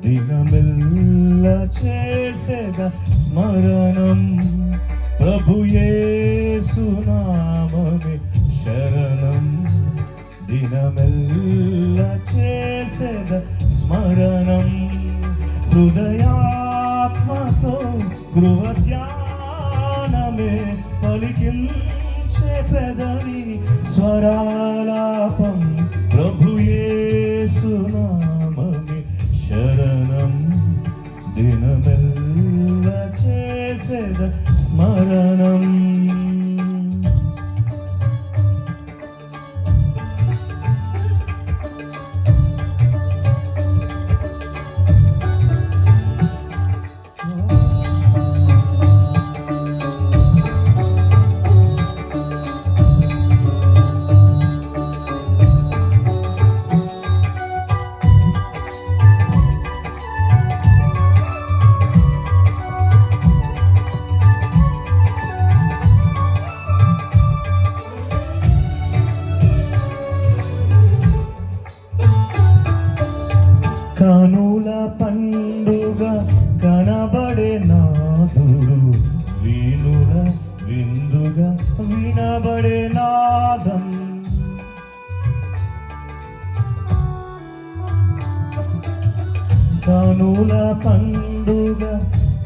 దినమెల్ల చేసేద స్మరణం. ప్రభు యేసు నామమే శరణం. దినమెల్ల చేసేద స్మరణం. హృదయాత్మతో గృహ ధ్యానమే పలికించే పెదవి స్వరాలాపం. ప్రభు యేసు నామమే శరణం. దినమెల్ల చేసేద స్మరణం. కనుల పండుగ కనబడే నాదుడు, వీణుల విందుగా వినబడే నాదం. కనుల పండుగ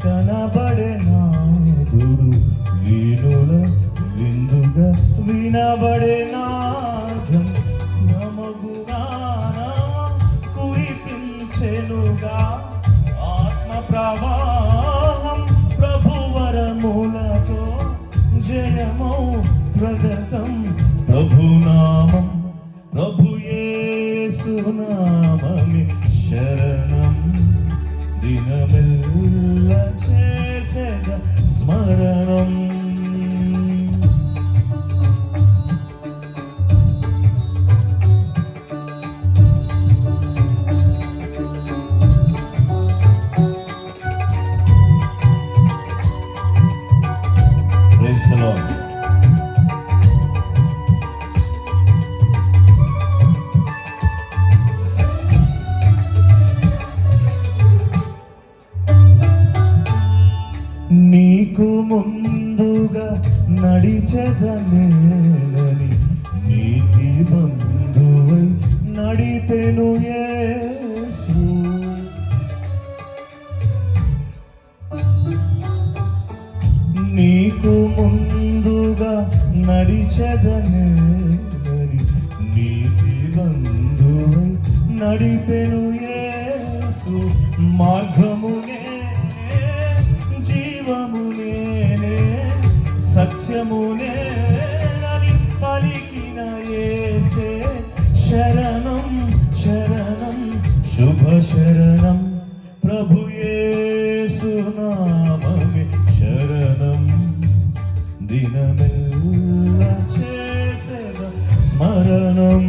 కనబడే నాదుడు, వీణుల విందుగా వినబడే నాదం. కురిపించెనుగా ఆత్మ ప్రవాహం ప్రభువరములతో. జయమౌ ప్రగతం ప్రభునామం. ప్రభు యేసు నామమే శరణం. దినమెల్ల చేసేద స్మరణం. నీకు ముందుగా నడిచెదనేనని నీతి బంధువై నడిపెను యేసు. నీకు ముందుగా నడిచెదనేనని నీతి బంధువై నడిపెను యేసు. మార్గమునే జీవమునే సత్యమునే అని పలికిన యేసే శరణం. శరణం శుభ శరణం. ప్రభు యేసు నామమే శరణం. దినమెల్ల చేసేద స్మరణం.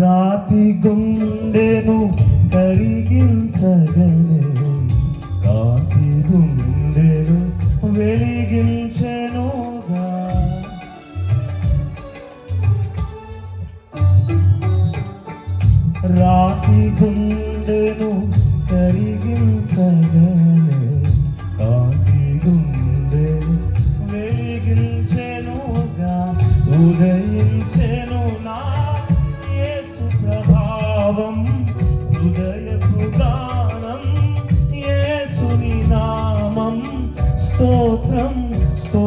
రాతి గుండెను కరిగించగలే, కాంతి గుండెను వెలిగించెనుగా. రాతి గుండెను కరిగించగలే, కాంతి గుండెను వెలిగించెనుగా. ఉదయించెను నా ప్రభావం. హృదయపు గానం యేసుని నామం. స్తోత్రం స్తోత్రం.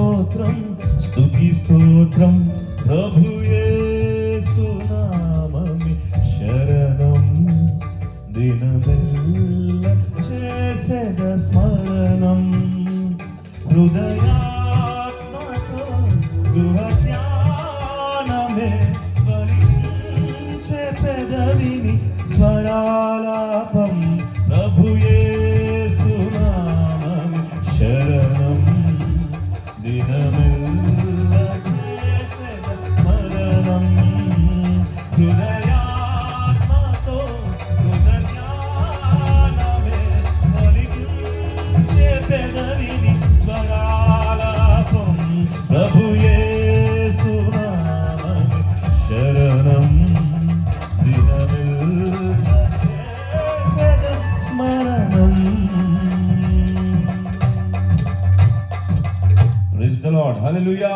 హల్లెలూయా.